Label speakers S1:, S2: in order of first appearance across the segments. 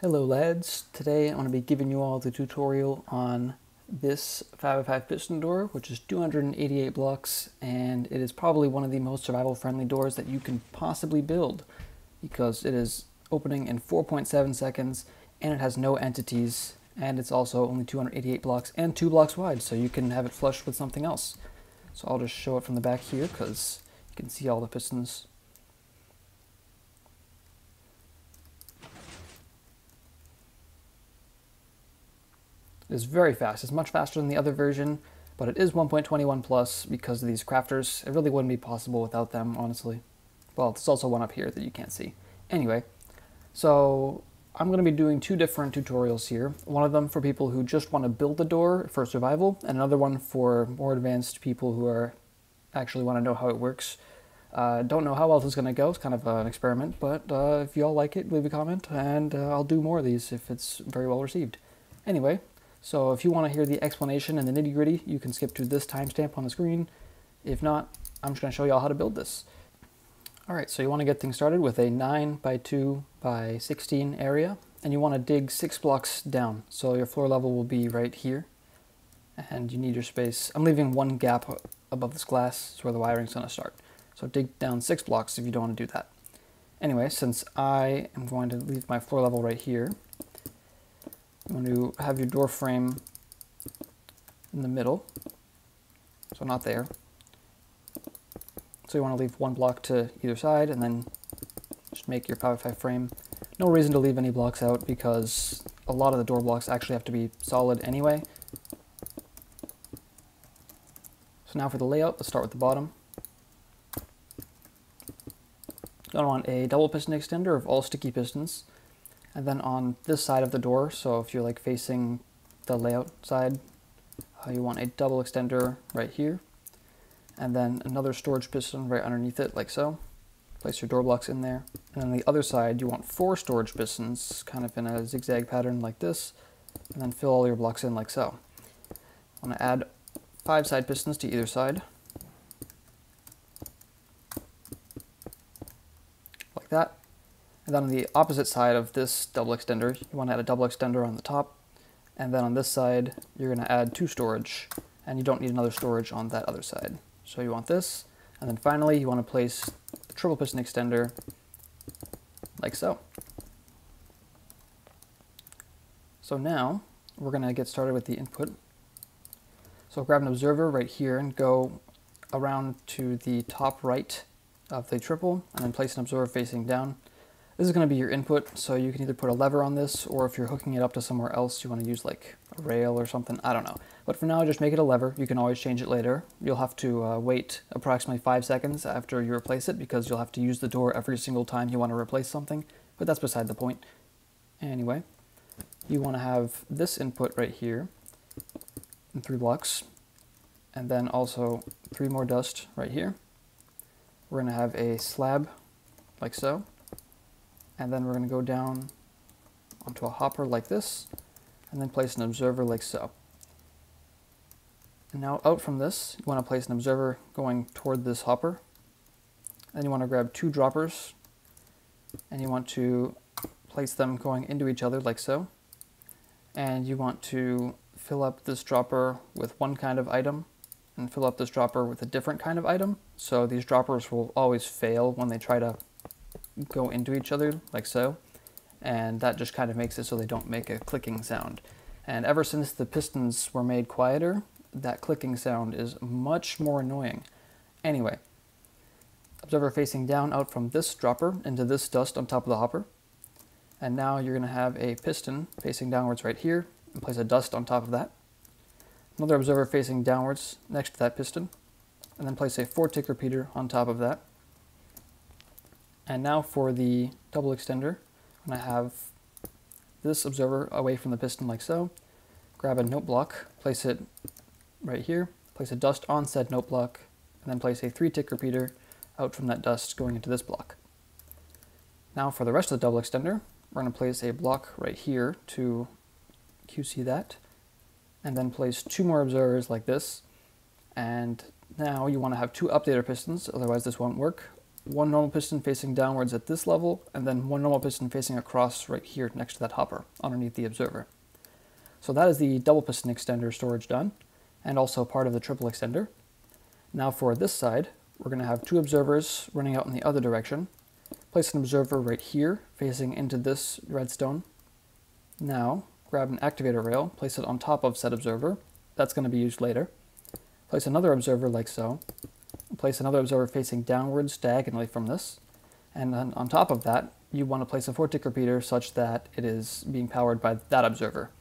S1: Hello lads, today I'm going to be giving you all the tutorial on this 5x5 piston door, which is 288 blocks, and it is probably one of the most survival friendly doors that you can possibly build because it is opening in 4.7 seconds and it has no entities, and it's also only 288 blocks and 2 blocks wide, so you can have it flush with something else. So I'll just show it from the back here because you can see all the pistons. It is very fast. It's much faster than the other version, but it is 1.21 plus because of these crafters. It really wouldn't be possible without them, honestly. Well, there's also one up here that you can't see. Anyway, so I'm going to be doing two different tutorials here. One of them for people who just want to build the door for survival, and another one for more advanced people who actually want to know how it works. Don't know how well this is going to go. It's kind of an experiment, but if you all like it, leave a comment, and I'll do more of these if it's very well received. Anyway, so if you want to hear the explanation and the nitty-gritty, you can skip to this timestamp on the screen. If not, I'm just going to show you all how to build this. Alright, so you want to get things started with a 9 by 2 by 16 area, and you want to dig 6 blocks down. So your floor level will be right here, and you need your space. I'm leaving one gap above this glass, is where the wiring's going to start. So dig down 6 blocks if you don't want to do that. Anyway, since I am going to leave my floor level right here, you want to have your door frame in the middle, so not there. So you want to leave one block to either side and then just make your 5x5 frame. No reason to leave any blocks out because a lot of the door blocks actually have to be solid anyway. So now for the layout, let's start with the bottom. You're going to want a double piston extender of all sticky pistons. And then on this side of the door, so if you're like facing the layout side, you want a double extender right here, and then another storage piston right underneath it, like so. Place your door blocks in there. And on the other side, you want 4 storage pistons, kind of in a zigzag pattern like this, and then fill all your blocks in like so. I want to add 5 side pistons to either side, like that. And then on the opposite side of this double extender, you want to add a double extender on the top. And then on this side, you're going to add 2 storage. And you don't need another storage on that other side. So you want this. And then finally, you want to place the triple piston extender like so. So now, we're going to get started with the input. So grab an observer right here and go around to the top right of the triple. And then place an observer facing down. This is going to be your input, so you can either put a lever on this, or if you're hooking it up to somewhere else, you want to use like a rail or something, I don't know. But for now, just make it a lever. You can always change it later. You'll have to wait approximately 5 seconds after you replace it, because you'll have to use the door every single time you want to replace something, but that's beside the point. Anyway, you want to have this input right here in 3 blocks, and then also 3 more dust right here. We're going to have a slab like so. And then we're going to go down onto a hopper like this, and then place an observer like so. And now out from this, you want to place an observer going toward this hopper. Then you want to grab 2 droppers, and you want to place them going into each other like so. And you want to fill up this dropper with one kind of item, and fill up this dropper with a different kind of item. So these droppers will always fail when they try to go into each other like so, and that just kind of makes it so they don't make a clicking sound. And ever since the pistons were made quieter, that clicking sound is much more annoying. Anyway, observer facing down out from this dropper into this dust on top of the hopper, and now you're going to have a piston facing downwards right here, and place a dust on top of that. Another observer facing downwards next to that piston, and then place a 4-tick repeater on top of that. And now for the double extender, I'm going to have this observer away from the piston like so. Grab a note block, place it right here, place a dust on said note block, and then place a 3-tick repeater out from that dust going into this block. Now for the rest of the double extender, we're going to place a block right here to QC that, and then place 2 more observers like this. And now you want to have 2 updater pistons, otherwise this won't work. one normal piston facing downwards at this level, and then one normal piston facing across right here next to that hopper underneath the observer. So that is the double piston extender storage done, and also part of the triple extender. Now for this side, we're going to have two observers running out in the other direction. Place an observer right here facing into this redstone. Now grab an activator rail, place it on top of said observer. That's going to be used later. Place another observer like so. Place another observer facing downwards diagonally from this. And then on top of that, you want to place a 4-tick repeater such that it is being powered by that observer.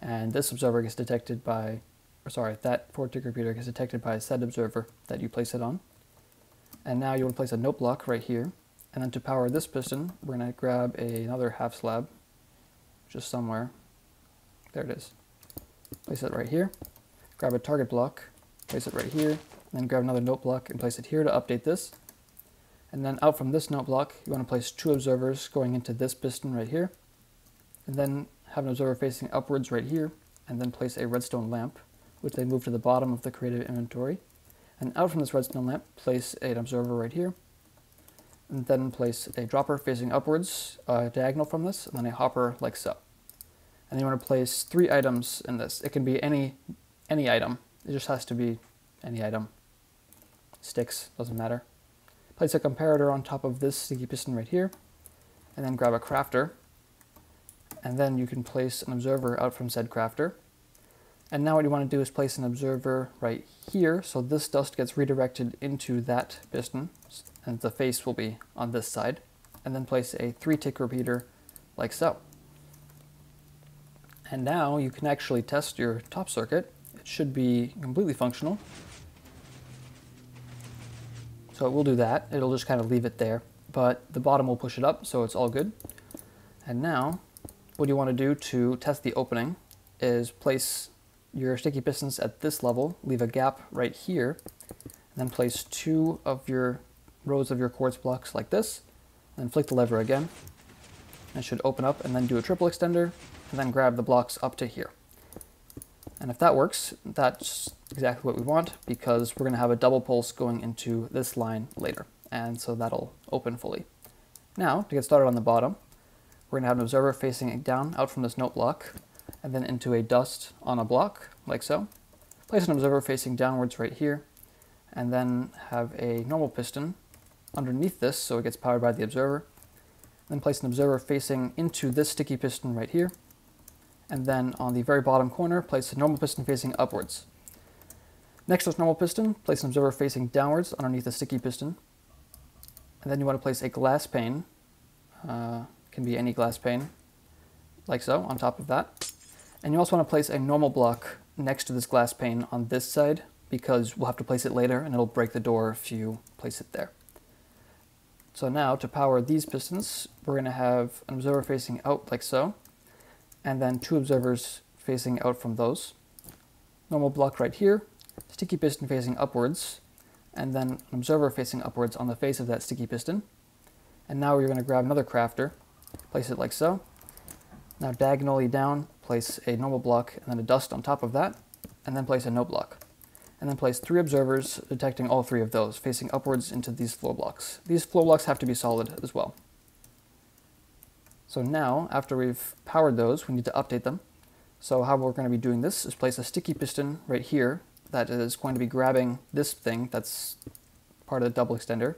S1: And this observer gets detected by, that 4-tick repeater gets detected by said observer that you place it on. And now you want to place a note block right here. And then to power this piston, we're going to grab another half slab, just somewhere. There it is. Place it right here. Grab a target block, place it right here. Then grab another note block and place it here to update this. And then out from this note block, you want to place two observers going into this piston right here. And then have an observer facing upwards right here, and then place a redstone lamp, which they move to the bottom of the creative inventory. And out from this redstone lamp, place an observer right here, and then place a dropper facing upwards, diagonal from this, and then a hopper like so. And you want to place 3 items in this. It can be any item. It just has to be any item. Sticks, doesn't matter. Place a comparator on top of this sticky piston right here, and then grab a crafter. And then you can place an observer out from said crafter. And now what you want to do is place an observer right here, so this dust gets redirected into that piston, and the face will be on this side. And then place a 3-tick repeater like so. And now you can actually test your top circuit. It should be completely functional. So it will do that. It'll just kind of leave it there, but the bottom will push it up, so it's all good. And now what you want to do to test the opening is place your sticky pistons at this level, leave a gap right here, and then place 2 of your rows of your quartz blocks like this, and then flick the lever again. It should open up, and then do a triple extender, and then grab the blocks up to here. And if that works, that's exactly what we want, because we're going to have a double pulse going into this line later, and so that'll open fully. Now, to get started on the bottom, we're going to have an observer facing down out from this note block, and then into a dust on a block, like so. Place an observer facing downwards right here, and then have a normal piston underneath this so it gets powered by the observer. Then place an observer facing into this sticky piston right here, and then on the very bottom corner, place a normal piston facing upwards. Next to this normal piston, place an observer facing downwards underneath the sticky piston, and then you want to place a glass pane, can be any glass pane, like so, on top of that. And you also want to place a normal block next to this glass pane on this side, because we'll have to place it later and it'll break the door if you place it there. So now, to power these pistons, we're going to have an observer facing out like so, and then 2 observers facing out from those. Normal block right here, sticky piston facing upwards, and then an observer facing upwards on the face of that sticky piston. And now you're going to grab another crafter, place it like so. Now diagonally down, place a normal block and then a dust on top of that, and then place a note block. And then place 3 observers detecting all 3 of those, facing upwards into these floor blocks. These floor blocks have to be solid as well. So now, after we've powered those, we need to update them. So how we're going to be doing this is place a sticky piston right here that is going to be grabbing this thing that's part of the double extender,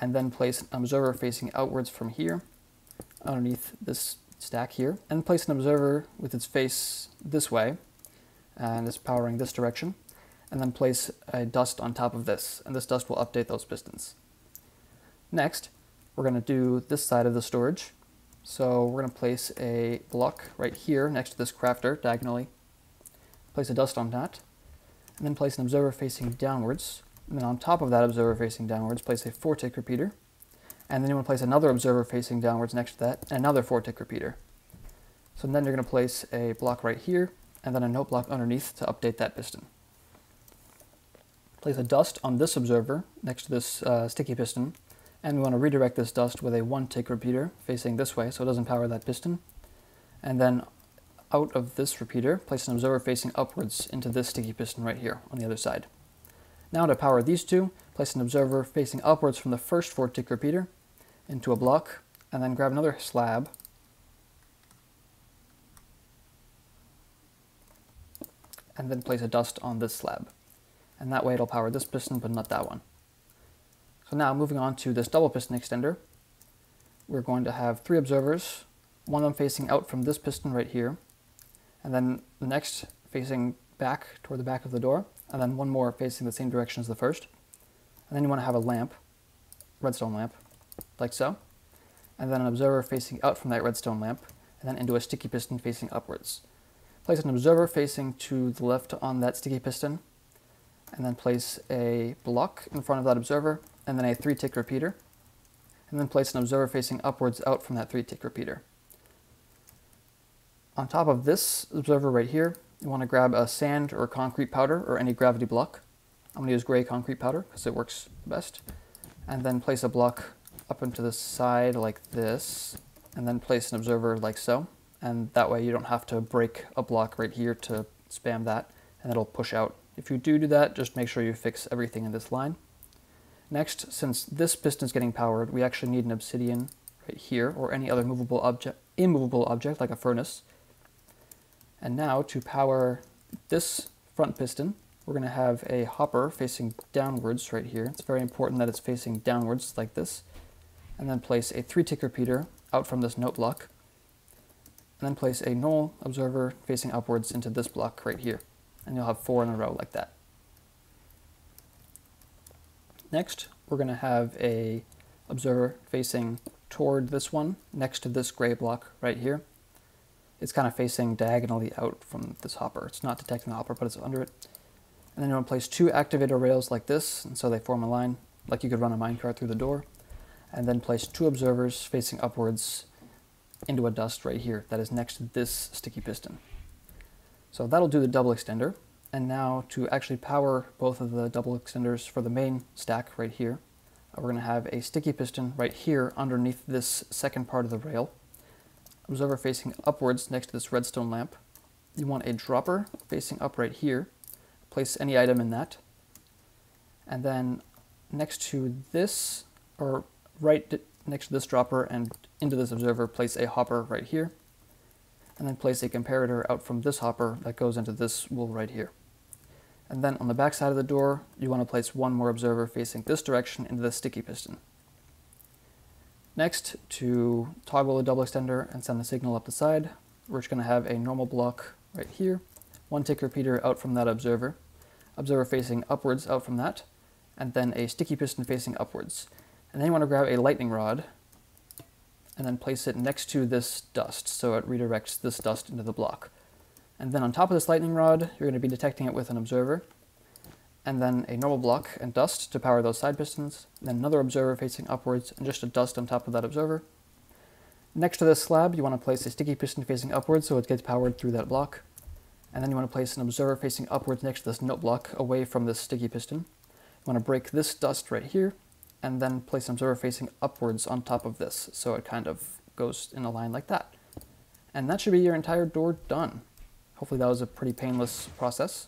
S1: and then place an observer facing outwards from here, underneath this stack here, and place an observer with its face this way, and it's powering this direction, and then place a dust on top of this, and this dust will update those pistons. Next, we're going to do this side of the storage. So we're going to place a block right here next to this crafter diagonally, place a dust on that, and then place an observer facing downwards, and then on top of that observer facing downwards, place a 4-tick repeater, and then you want to place another observer facing downwards next to that, and another 4-tick repeater. So then you're going to place a block right here, and then a note block underneath to update that piston. Place a dust on this observer next to this sticky piston, and we want to redirect this dust with a 1-tick repeater facing this way so it doesn't power that piston. And then out of this repeater, place an observer facing upwards into this sticky piston right here on the other side. Now to power these two, place an observer facing upwards from the first 4-tick repeater into a block, and then grab another slab and then place a dust on this slab. And that way it'll power this piston, but not that one. So now moving on to this double piston extender, we're going to have 3 observers, one of them facing out from this piston right here, and then the next facing back toward the back of the door, and then one more facing the same direction as the first. And then you want to have a lamp, redstone lamp, like so, and then an observer facing out from that redstone lamp, and then into a sticky piston facing upwards. Place an observer facing to the left on that sticky piston, and then place a block in front of that observer, and then a 3-tick repeater, and then place an observer facing upwards out from that 3-tick repeater. On top of this observer right here, you want to grab a sand or concrete powder or any gravity block. I'm going to use gray concrete powder because it works best. And then place a block up into the side like this, and then place an observer like so. And that way you don't have to break a block right here to spam that, and it'll push out. If you do that, just make sure you fix everything in this line. Next, since this piston is getting powered, we actually need an obsidian right here, or any other immovable object like a furnace. And now to power this front piston, we're going to have a hopper facing downwards right here. It's very important that it's facing downwards like this. And then place a 3-tick repeater out from this note block. And then place a null observer facing upwards into this block right here. And you'll have 4 in a row like that. Next, we're going to have a observer facing toward this one, next to this gray block right here. It's kind of facing diagonally out from this hopper. It's not detecting the hopper, but it's under it. And then you want to place 2 activator rails like this, and so they form a line, like you could run a minecart through the door. And then place 2 observers facing upwards into a dust right here that is next to this sticky piston. So that'll do the double extender. And now to actually power both of the double extenders for the main stack right here, we're going to have a sticky piston right here underneath this second part of the rail. Observer facing upwards next to this redstone lamp. You want a dropper facing up right here. Place any item in that. And then next to this, or right next to this dropper and into this observer, place a hopper right here. And then place a comparator out from this hopper that goes into this wool right here. And then on the back side of the door, you want to place 1 more observer facing this direction into the sticky piston. Next, to toggle the double extender and send the signal up the side, we're just going to have a normal block right here, 1-tick repeater out from that observer, observer facing upwards out from that, and then a sticky piston facing upwards. And then you want to grab a lightning rod and then place it next to this dust so it redirects this dust into the block. And then on top of this lightning rod, you're going to be detecting it with an observer, and then a normal block and dust to power those side pistons, then another observer facing upwards and just a dust on top of that observer. Next to this slab, you want to place a sticky piston facing upwards so it gets powered through that block. And then you want to place an observer facing upwards next to this note block away from this sticky piston. You want to break this dust right here, and then place an observer facing upwards on top of this so it kind of goes in a line like that. And that should be your entire door done. Hopefully that was a pretty painless process.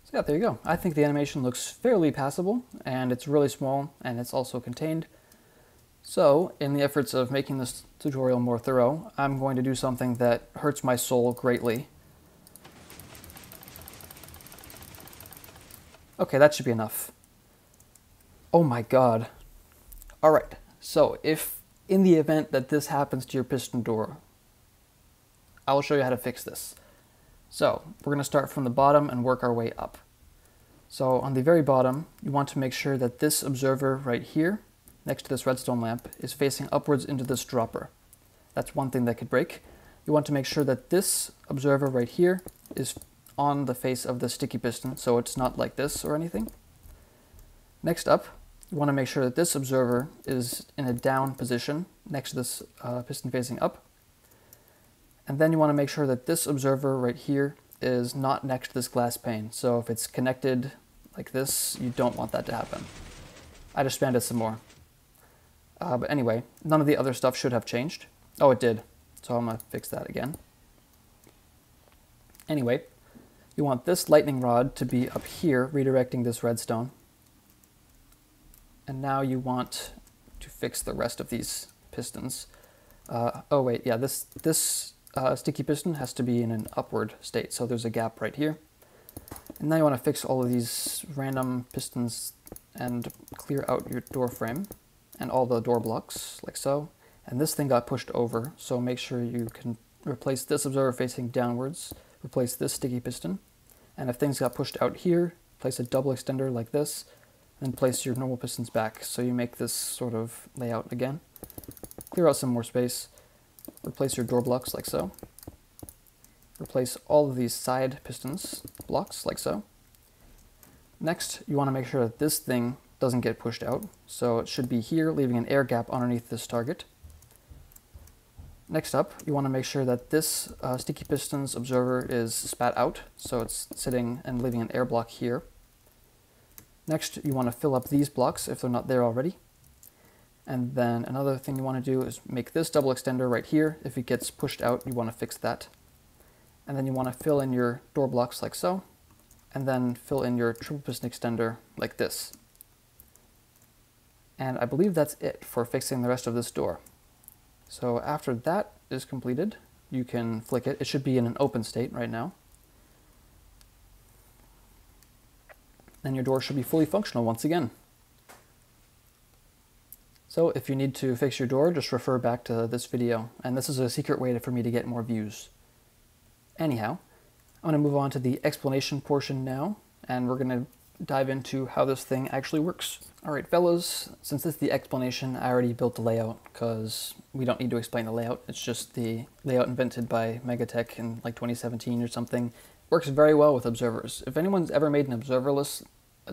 S1: So yeah, there you go. I think the animation looks fairly passable, and it's really small, and it's also contained. So, in the efforts of making this tutorial more thorough, I'm going to do something that hurts my soul greatly. Okay, that should be enough. Oh my god. Alright, so if in the event that this happens to your piston door, I will show you how to fix this. So, we're going to start from the bottom and work our way up. So, on the very bottom, you want to make sure that this observer right here, next to this redstone lamp, is facing upwards into this dropper. That's one thing that could break. You want to make sure that this observer right here is on the face of the sticky piston, so it's not like this or anything. Next up, you want to make sure that this observer is in a down position next to this piston facing up. And then you want to make sure that this observer right here is not next to this glass pane. So if it's connected like this, you don't want that to happen. I just spammed it some more. But anyway, none of the other stuff should have changed. Oh, it did. So I'm going to fix that again. Anyway, you want this lightning rod to be up here, redirecting this redstone. And now you want to fix the rest of these pistons. Oh wait, yeah, this sticky piston has to be in an upward state, so there's a gap right here. And now you want to fix all of these random pistons and clear out your door frame and all the door blocks, like so. And this thing got pushed over, so make sure you can replace this observer facing downwards, replace this sticky piston, and if things got pushed out here, place a double extender like this, then place your normal pistons back, so you make this sort of layout again. Clear out some more space, replace your door blocks like so. Replace all of these side pistons blocks like so. Next, you want to make sure that this thing doesn't get pushed out, so it should be here, leaving an air gap underneath this target. Next up, you want to make sure that this sticky pistons observer is spat out, so it's sitting and leaving an air block here. Next, you want to fill up these blocks if they're not there already. And then another thing you want to do is make this double extender right here. If it gets pushed out, you want to fix that. And then you want to fill in your door blocks like so, and then fill in your triple piston extender like this. And I believe that's it for fixing the rest of this door. So after that is completed, you can flick it. It should be in an open state right now. Then your door should be fully functional once again. So if you need to fix your door, just refer back to this video. And this is a secret way for me to get more views. Anyhow, I'm going to move on to the explanation portion now, and we're going to dive into how this thing actually works. Alright fellas, since this is the explanation, I already built the layout because we don't need to explain the layout. It's just the layout invented by Megatech in like 2017 or something. Works very well with observers. If anyone's ever made an observerless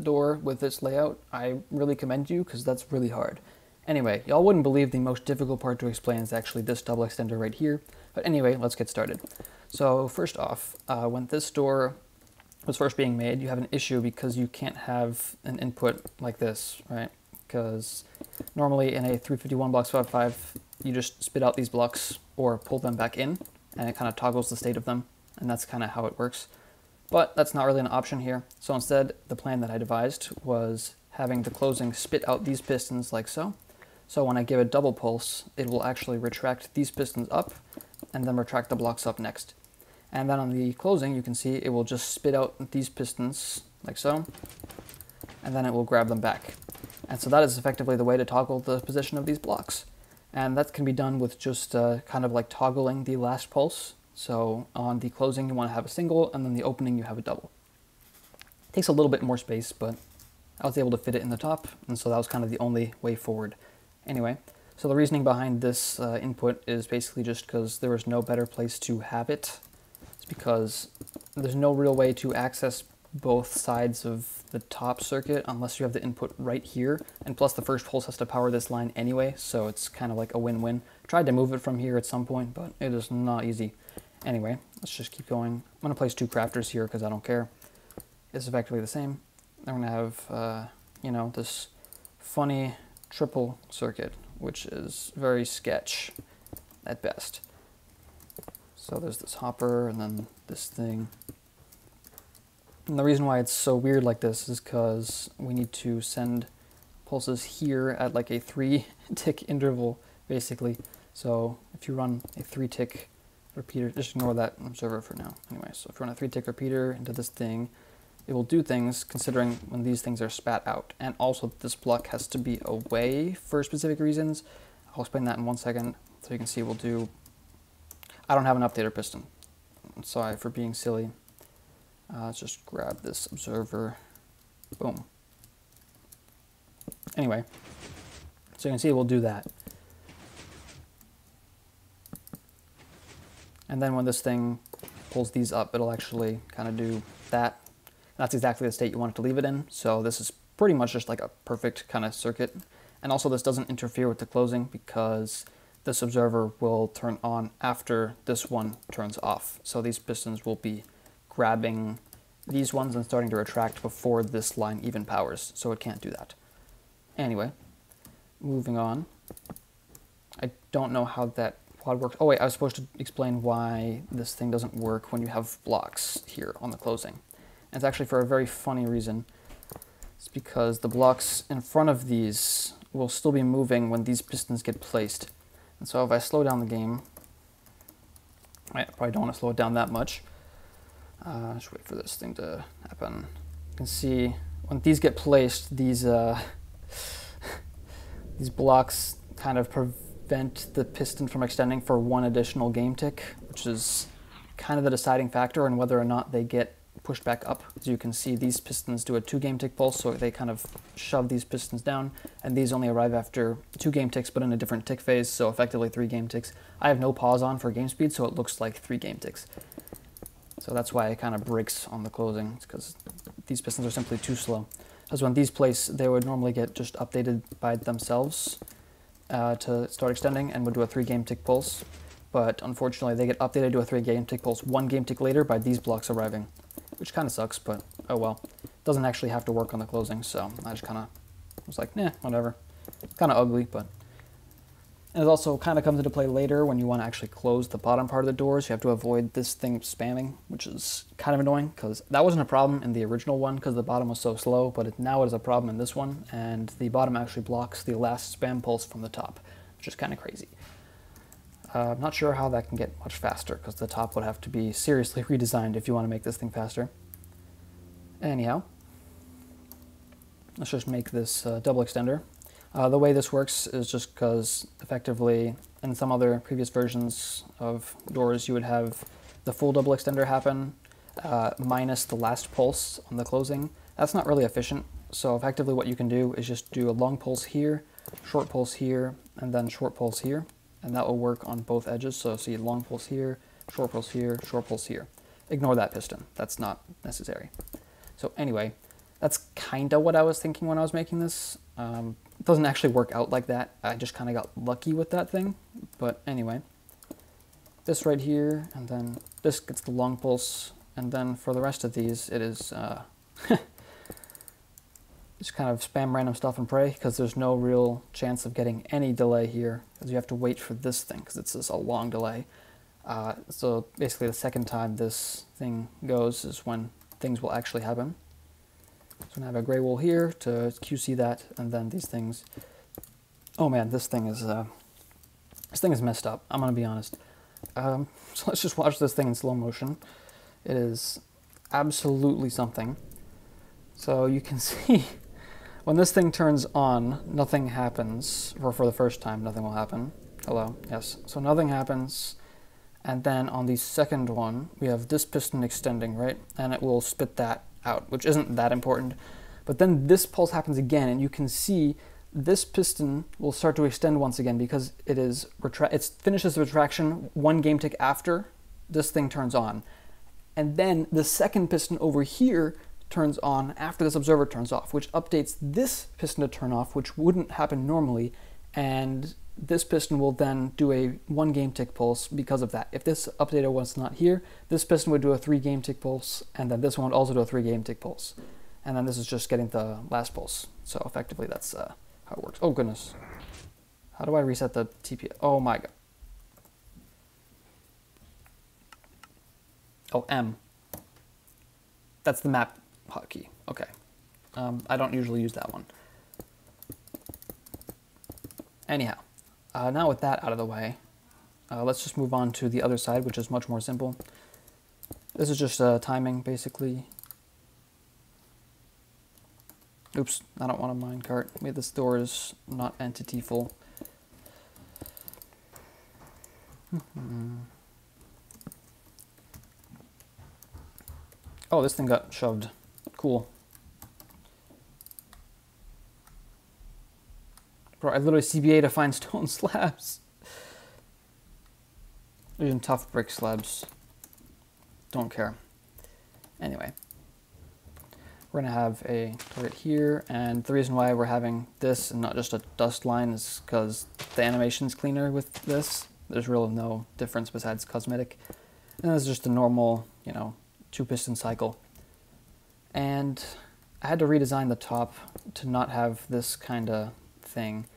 S1: door with this layout, I really commend you because that's really hard. Anyway, y'all wouldn't believe the most difficult part to explain is actually this double extender right here. But anyway, let's get started. So first off, when this door was first being made, you have an issue because you can't have an input like this, right? Because normally in a 351.5, you just spit out these blocks or pull them back in, and it kind of toggles the state of them, and that's kind of how it works. But that's not really an option here. So instead, the plan that I devised was having the closing spit out these pistons like so. So when I give a double pulse, it will actually retract these pistons up and then retract the blocks up next. And then on the closing, you can see it will just spit out these pistons like so, and then it will grab them back. And so that is effectively the way to toggle the position of these blocks. And that can be done with just kind of like toggling the last pulse. So on the closing, you want to have a single, and then the opening, you have a double. It takes a little bit more space, but I was able to fit it in the top, and so that was kind of the only way forward. Anyway, so the reasoning behind this input is basically just because there was no better place to have it. It's because there's no real way to access both sides of the top circuit unless you have the input right here, and plus the first pulse has to power this line anyway, so it's kind of like a win-win. Tried to move it from here at some point, but it is not easy. Anyway, let's just keep going. I'm going to place two crafters here because I don't care. It's effectively the same. I'm going to have, you know, this funny triple circuit, which is very sketch at best. So there's this hopper and then this thing. And the reason why it's so weird like this is because we need to send pulses here at like a 3-tick interval, basically. So if you run a 3-tick repeater, just ignore that observer for now. Anyway, so if you run a 3-tick repeater into this thing, it will do things considering when these things are spat out. And also this block has to be away for specific reasons. I'll explain that in 1 second. So you can see we'll do, I don't have an updater piston. I'm sorry for being silly. Let's just grab this observer. Boom. Anyway, so you can see we'll do that. And then when this thing pulls these up, it'll actually kind of do that. That's exactly the state you want it to leave it in. So this is pretty much just like a perfect kind of circuit. And also this doesn't interfere with the closing because this observer will turn on after this one turns off. So these pistons will be grabbing these ones and starting to retract before this line even powers. So it can't do that. Anyway, moving on. I don't know how that quad works. Oh wait, I was supposed to explain why this thing doesn't work when you have blocks here on the closing. And it's actually for a very funny reason. It's because the blocks in front of these will still be moving when these pistons get placed. And so if I slow down the game, I probably don't want to slow it down that much. Just wait for this thing to happen. You can see when these get placed, these these blocks kind of prevent the piston from extending for one additional game tick, which is kind of the deciding factor in whether or not they get pushed back up. As you can see, these pistons do a 2 game tick pulse, so they kind of shove these pistons down, and these only arrive after 2 game ticks, but in a different tick phase, so effectively 3 game ticks. I have no pause on for game speed, so it looks like 3 game ticks. So that's why it kind of breaks on the closing, because these pistons are simply too slow. Because when these place, they would normally get just updated by themselves to start extending and would do a 3 game tick pulse. But unfortunately, they get updated to a 3 game tick pulse 1 game tick later by these blocks arriving, which kind of sucks, but oh well. It doesn't actually have to work on the closing, so I just kind of was like, nah, whatever. It's kind of ugly, but... And it also kind of comes into play later when you want to actually close the bottom part of the doors. You have to avoid this thing spamming, which is kind of annoying, because that wasn't a problem in the original one because the bottom was so slow, but now it is a problem in this one, and the bottom actually blocks the last spam pulse from the top, which is kind of crazy. I'm not sure how that can get much faster, because the top would have to be seriously redesigned if you want to make this thing faster. Anyhow, let's just make this double extender. The way this works is just because effectively in some other previous versions of doors you would have the full double extender happen minus the last pulse on the closing. That's not really efficient, so effectively what you can do is just do a long pulse here, short pulse here, and then short pulse here, and that will work on both edges. So see, long pulse here, short pulse here, short pulse here. Ignore that piston, that's not necessary. So anyway, that's kind of what I was thinking when I was making this. It doesn't actually work out like that. I just kind of got lucky with that thing. But anyway, this right here, and then this gets the long pulse, and then for the rest of these, it is just kind of spam random stuff and pray, because there's no real chance of getting any delay here, because you have to wait for this thing, because it's just a long delay. So basically the second time this thing goes is when things will actually happen. So I'm going to have a gray wool here to QC that, and then these things. Oh man, this thing is messed up, I'm going to be honest. So let's just watch this thing in slow motion. It is absolutely something. So you can see when this thing turns on, nothing happens, or for the first time, nothing will happen. Hello, yes. So nothing happens, and then on the second one, we have this piston extending, right? And it will spit that out, which isn't that important. But then this pulse happens again, and you can see this piston will start to extend once again because it finishes the retraction 1 game tick after this thing turns on. And then the second piston over here turns on after this observer turns off, which updates this piston to turn off, which wouldn't happen normally, and this piston will then do a 1 game tick pulse because of that. If this updater was not here, this piston would do a 3 game tick pulse, and then this one would also do a 3 game tick pulse. And then this is just getting the last pulse. So effectively that's how it works. Oh goodness. How do I reset the TP? Oh my god. Oh, M. That's the map hotkey. Okay. I don't usually use that one. Anyhow. Now with that out of the way, let's just move on to the other side, which is much more simple. This is just timing, basically. Oops, I don't want a minecart. Maybe this door is not entity full. Oh, this thing got shoved. Cool. Bro, I literally CBA to find stone slabs. Even tough brick slabs. Don't care. Anyway. We're going to have a turret here, and the reason why we're having this and not just a dust line is because the animation's cleaner with this. There's really no difference besides cosmetic. And this is just a normal, 2-piston cycle. And I had to redesign the top to not have this kind of thing.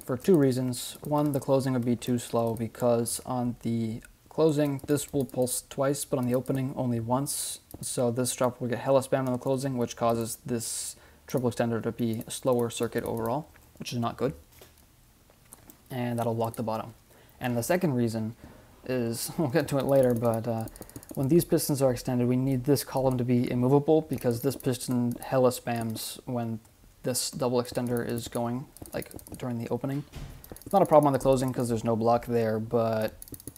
S1: for two reasons. One, the closing would be too slow because on the closing, this will pulse twice, but on the opening, only once. So this dropper will get hella spammed on the closing, which causes this triple extender to be a slower circuit overall, which is not good. And that'll lock the bottom. And the second reason is, we'll get to it later, but when these pistons are extended, we need this column to be immovable because this piston hella spams when this double extender is going, like during the opening. It's not a problem on the closing because there's no block there, but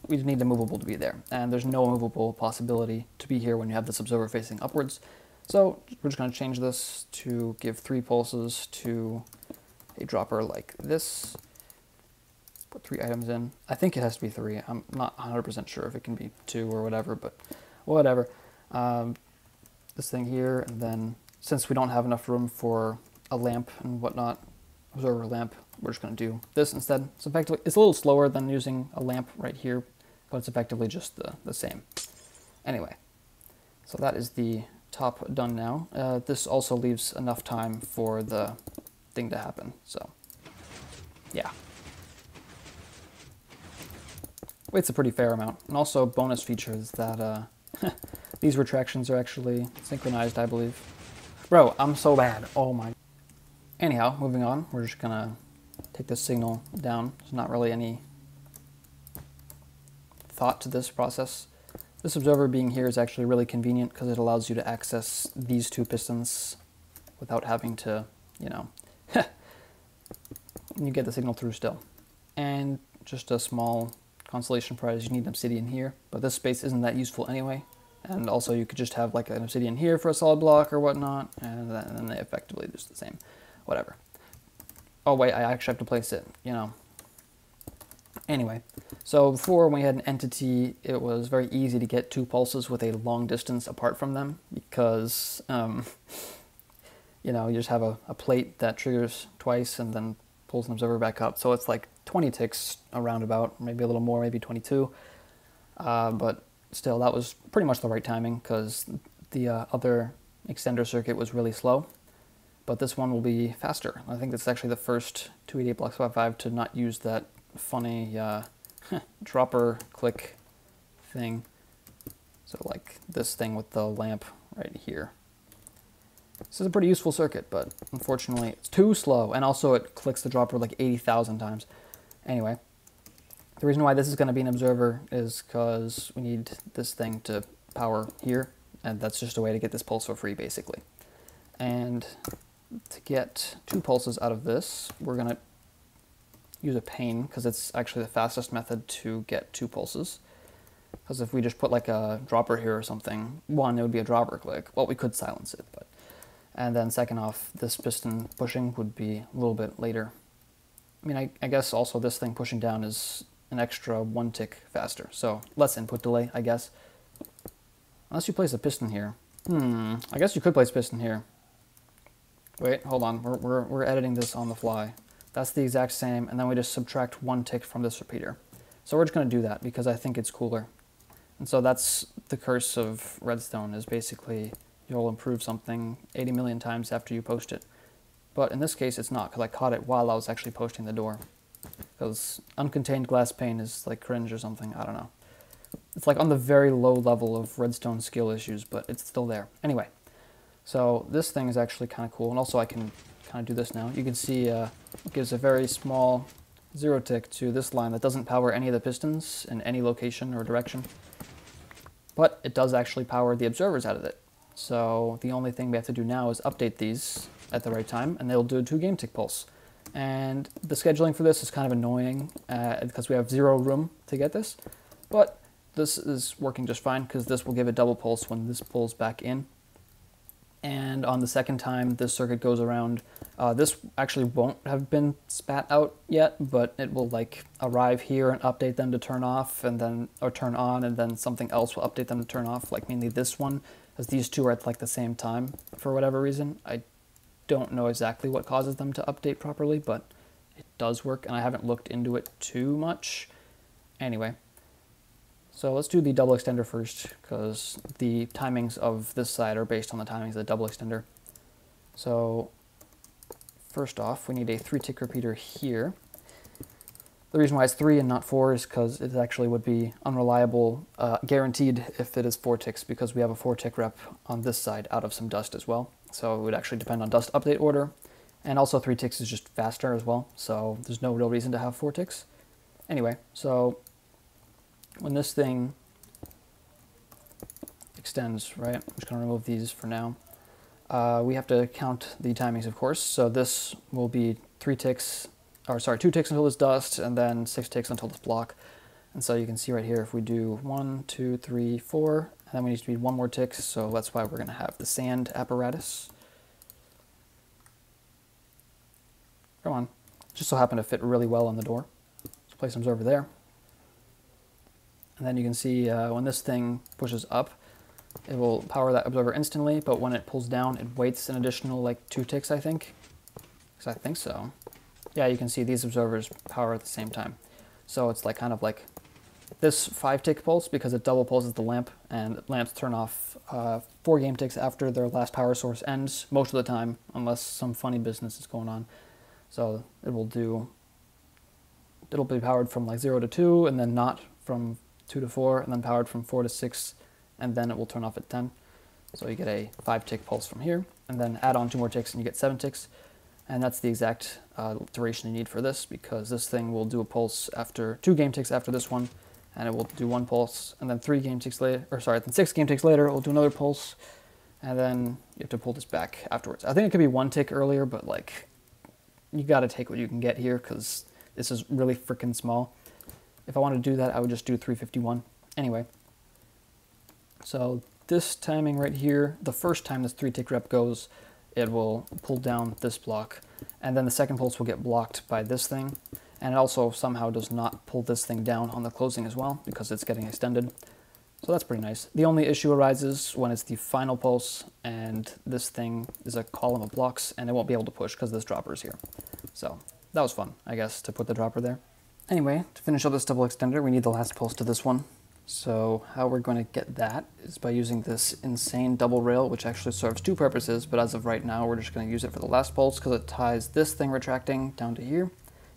S1: we need the movable to be there. And there's no movable possibility to be here when you have this observer facing upwards. So we're just going to change this to give 3 pulses to a dropper like this. Let's put 3 items in. I think it has to be 3. I'm not 100% sure if it can be 2 or whatever, but whatever. This thing here, and then since we don't have enough room for a lamp and whatnot, observer lamp, we're just going to do this instead. It's effectively, it's a little slower than using a lamp right here, but it's effectively just the same. Anyway, so that is the top done now. This also leaves enough time for the thing to happen, so yeah. It's a pretty fair amount. And also bonus features that these retractions are actually synchronized, I believe. Bro, I'm so bad. Oh my. Anyhow, moving on, we're just gonna take this signal down. There's not really any thought to this process. This observer being here is actually really convenient because it allows you to access these 2 pistons without having to, you know, you get the signal through still. And just a small consolation prize, you need an obsidian here, but this space isn't that useful anyway. And also you could just have like an obsidian here for a solid block or whatnot, and then they effectively do the same. Whatever. Oh wait, I actually have to place it, you know. Anyway, so before when we had an entity, it was very easy to get 2 pulses with a long distance apart from them because, you know, you just have a plate that triggers twice and then pulls an observer back up. So it's like 20 ticks around about, maybe a little more, maybe 22. But still, that was pretty much the right timing because the other extender circuit was really slow. But this one will be faster. I think this is actually the first 288 Block 5 to not use that funny dropper click thing. So like this thing with the lamp right here. This is a pretty useful circuit, but unfortunately it's too slow, and also it clicks the dropper like 80,000 times. Anyway, the reason why this is going to be an observer is because we need this thing to power here, and that's just a way to get this pulse for free, basically. And to get 2 pulses out of this, we're going to use a pane, because it's actually the fastest method to get 2 pulses. Because if we just put like a dropper here or something, one, it would be a dropper click. Well, we could silence it, but... And then second off, this piston pushing would be a little bit later. I mean, I guess also this thing pushing down is an extra 1 tick faster, so less input delay, I guess. Unless you place a piston here. I guess you could place piston here. Wait, hold on, we're editing this on the fly. That's the exact same, and then we just subtract 1 tick from this repeater. So we're just going to do that because I think it's cooler. And so that's the curse of redstone, is basically you'll improve something 80 million times after you post it. But in this case it's not, because I caught it while I was actually posting the door. Because uncontained glass pane is like cringe or something, I don't know. It's like on the very low level of redstone skill issues, but it's still there. Anyway, so this thing is actually kind of cool, and also I can kind of do this now. You can see it gives a very small 0 tick to this line that doesn't power any of the pistons in any location or direction. But it does actually power the observers out of it. So the only thing we have to do now is update these at the right time, and they'll do a 2 game tick pulse. And the scheduling for this is kind of annoying because we have 0 room to get this, but this is working just fine because this will give a double pulse when this pulls back in. And on the second time this circuit goes around, this actually won't have been spat out yet, but it will like arrive here and update them to turn off, and then or turn on, and then something else will update them to turn off, like mainly this one, as these 2 are at like the same time for whatever reason. I don't know exactly what causes them to update properly, but it does work, and I haven't looked into it too much. Anyway, so let's do the double extender first, because the timings of this side are based on the timings of the double extender. So first off, we need a 3 tick repeater here, The reason why it's 3 and not 4 is because it actually would be unreliable, guaranteed if it is 4 ticks, because we have a 4 tick rep on this side out of some dust as well. So it would actually depend on dust update order. And also 3 ticks is just faster as well, so there's no real reason to have 4 ticks. Anyway, so when this thing extends, right, I'm just going to remove these for now. We have to count the timings, of course, so this will be 2 ticks until this dust, and then 6 ticks until this block. And so you can see right here, if we do 1, 2, 3, 4, and then we need to be 1 more tick, so that's why we're going to have the sand apparatus. Come on. Just so happen to fit really well on the door. Let's place an observer there. And then you can see when this thing pushes up, it will power that observer instantly, but when it pulls down, it waits an additional like 2 ticks, I think. Because I think so. Yeah, you can see these observers power at the same time. So it's like kind of like this 5 tick pulse, because it double pulses the lamp, and lamps turn off 4 game ticks after their last power source ends, most of the time, unless some funny business is going on. So it'll be powered from like 0 to 2, and then not from 2 to 4, and then powered from 4 to 6, and then it will turn off at 10. So you get a 5 tick pulse from here, and then add on 2 more ticks and you get 7 ticks. And that's the exact duration you need for this, because this thing will do a pulse after 2 game ticks after this one, and it will do 1 pulse, and then 3 game ticks later, or sorry, then 6 game ticks later, it will do another pulse, and then you have to pull this back afterwards. I think it could be 1 tick earlier, but like, you gotta take what you can get here, because this is really freaking small. If I wanted to do that, I would just do 351. Anyway, so this timing right here, the first time this 3 tick rep goes, it will pull down this block, and then the second pulse will get blocked by this thing, and it also somehow does not pull this thing down on the closing as well, because it's getting extended. So that's pretty nice. The only issue arises when it's the final pulse, and this thing is a column of blocks, and it won't be able to push because this dropper is here. So that was fun, I guess, to put the dropper there. Anyway, to finish up this double extender, we need the last pulse to this one. So how we're going to get that is by using this insane double rail, which actually serves 2 purposes, but as of right now, we're just going to use it for the last pulse because it ties this thing retracting down to here.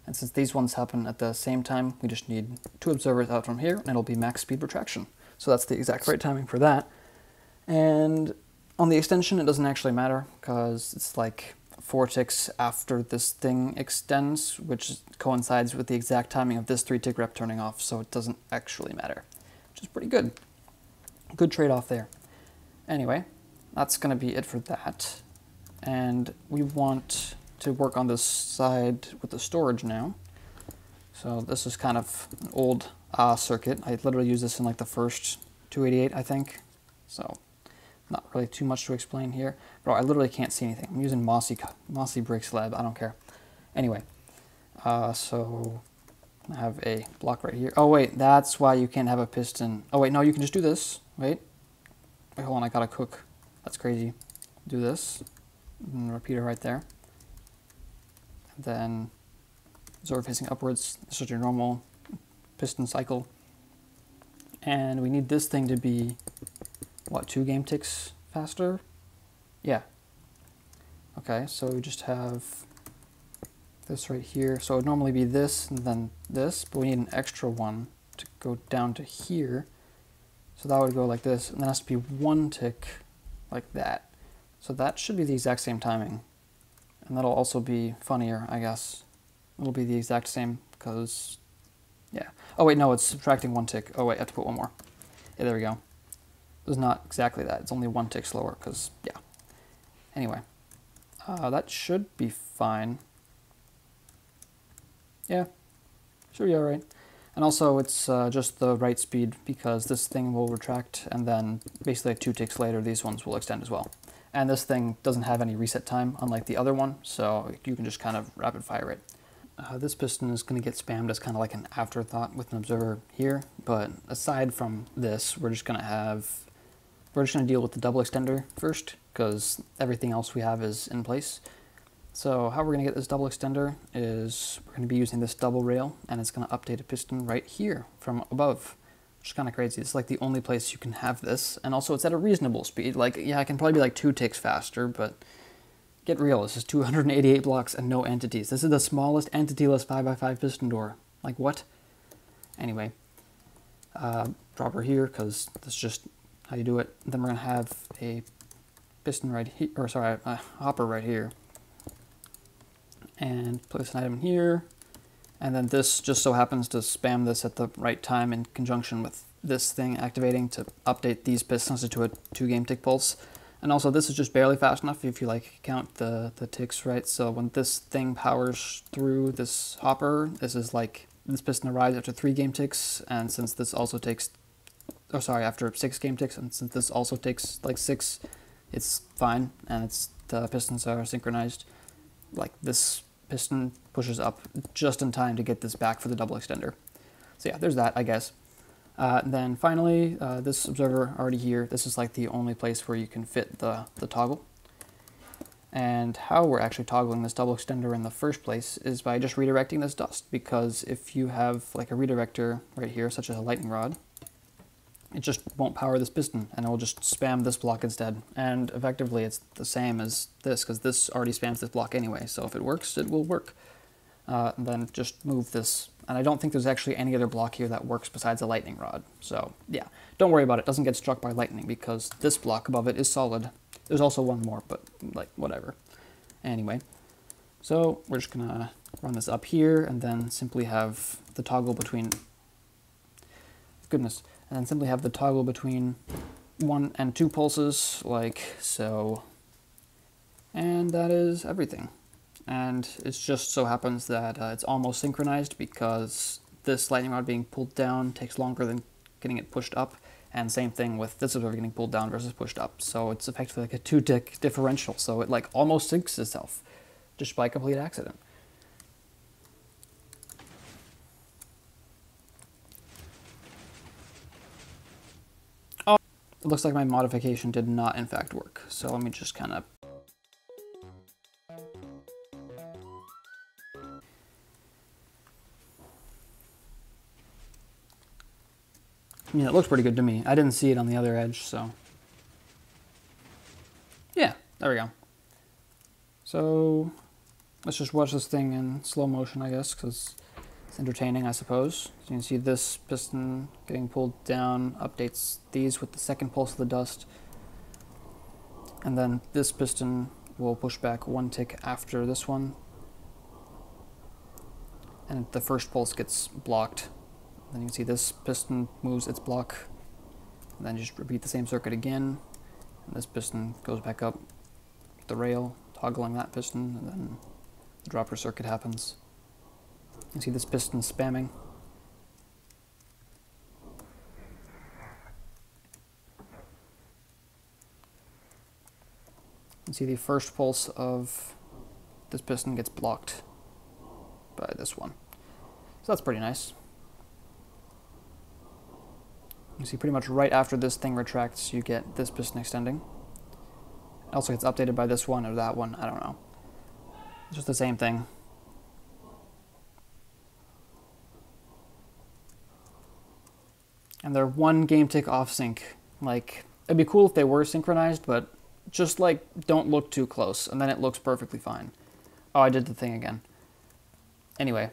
S1: And since these ones happen at the same time, we just need 2 observers out from here, and it'll be max speed retraction. So that's the exact right timing for that. And on the extension, it doesn't actually matter, because it's like 4 ticks after this thing extends, which coincides with the exact timing of this 3 tick rep turning off, so it doesn't actually matter, which is pretty good. Good trade-off there. Anyway, that's going to be it for that. And we want to work on this side with the storage now. So this is kind of an old circuit. I literally used this in like the first 288, I think. So not really too much to explain here. Bro, I literally can't see anything. I'm using mossy brick slab. I don't care. Anyway, so I have a block right here. Oh wait, that's why you can't have a piston. Oh wait, no, you can just do this. Wait, hold on, I gotta cook. That's crazy. Do this, and repeater right there. And then observer facing upwards. This is your normal piston cycle. And we need this thing to be, what, 2 game ticks faster? Yeah. Okay, so we just have this right here. So it would normally be this and then this, but we need an extra one to go down to here. So that would go like this, and then it has to be 1 tick like that. So that should be the exact same timing. And that'll also be funnier, I guess. It'll be the exact same, because, yeah. Oh wait, no, it's subtracting 1 tick. Oh wait, I have to put 1 more. Yeah, there we go. It's not exactly that. It's only 1 tick slower, because, yeah. Anyway, that should be fine. Yeah, should be alright. And also, it's just the right speed, because this thing will retract, and then basically 2 ticks later, these ones will extend as well. And this thing doesn't have any reset time, unlike the other one, so you can just kind of rapid fire it. This piston is going to get spammed as kind of like an afterthought with an observer here, but aside from this, we're just going to deal with the double extender first, because everything else we have is in place. So how we're going to get this double extender is we're going to be using this double rail, and it's going to update a piston right here from above, which is kind of crazy. It's like the only place you can have this, and also it's at a reasonable speed. Like, yeah, I can probably be like 2 ticks faster, but get real, this is 288 blocks and no entities. This is the smallest entityless 5x5 piston door. Like what? Anyway, dropper here, because that's just how you do it. Then we're going to have a piston right here, or sorry, a hopper right here. And place an item in here. And then this just so happens to spam this at the right time in conjunction with this thing activating to update these pistons into a 2 game tick pulse. And also this is just barely fast enough if you like count the ticks, right? So when this thing powers through this hopper, this piston arrives after 3 game ticks, and since this also takes, oh sorry, after 6 game ticks, and since this also takes like 6, it's fine, and the pistons are synchronized. Like this piston pushes up just in time to get this back for the double extender. So yeah, there's that, I guess. Then finally, this observer already here, this is like the only place where you can fit the toggle. And how we're actually toggling this double extender in the first place is by just redirecting this dust, because if you have like a redirector right here, such as a lightning rod, it just won't power this piston, and it will just spam this block instead. And effectively it's the same as this, because this already spams this block anyway, so if it works, it will work. Then just move this, and I don't think there's actually any other block here that works besides a lightning rod. So yeah, don't worry about it, it doesn't get struck by lightning, because this block above it is solid. There's also one more, but like whatever. Anyway, so we're just gonna run this up here, and then simply have the toggle between, goodness, and then simply have the toggle between 1 and 2 pulses, like so. And that is everything. And it just so happens that it's almost synchronized, because this lightning rod being pulled down takes longer than getting it pushed up, and same thing with this observer getting pulled down versus pushed up. So it's effectively like a 2-tick differential, so it like almost syncs itself just by complete accident. Oh, it looks like my modification did not in fact work, so let me just kind of I mean, it looks pretty good to me. I didn't see it on the other edge, so. Yeah, there we go. So, let's just watch this thing in slow motion, I guess, because it's entertaining, I suppose. So you can see this piston getting pulled down, updates these with the second pulse of the dust. And then this piston will push back 1 tick after this one. And the first pulse gets blocked. Then you can see this piston moves its block, and then just repeat the same circuit again. And this piston goes back up the rail, toggling that piston, and then the dropper circuit happens. You can see this piston spamming. You can see the first pulse of this piston gets blocked by this one. So that's pretty nice. You see pretty much right after this thing retracts, you get this piston extending. It also gets updated by this one or that one, I don't know. It's just the same thing. And they're 1 game tick off sync. Like, it'd be cool if they were synchronized, but just like, don't look too close, and then it looks perfectly fine. Oh, I did the thing again. Anyway,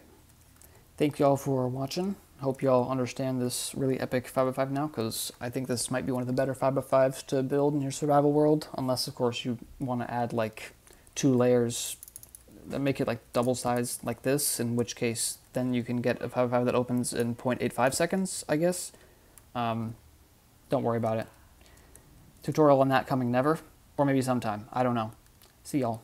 S1: thank you all for watching. Hope you all understand this really epic 5x5 now, because I think this might be one of the better 5x5s to build in your survival world, unless of course you want to add like 2 layers that make it like double size like this, in which case then you can get a 5x5 that opens in 0.85 seconds, I guess. Don't worry about it. Tutorial on that coming never, or maybe sometime, I don't know. See y'all.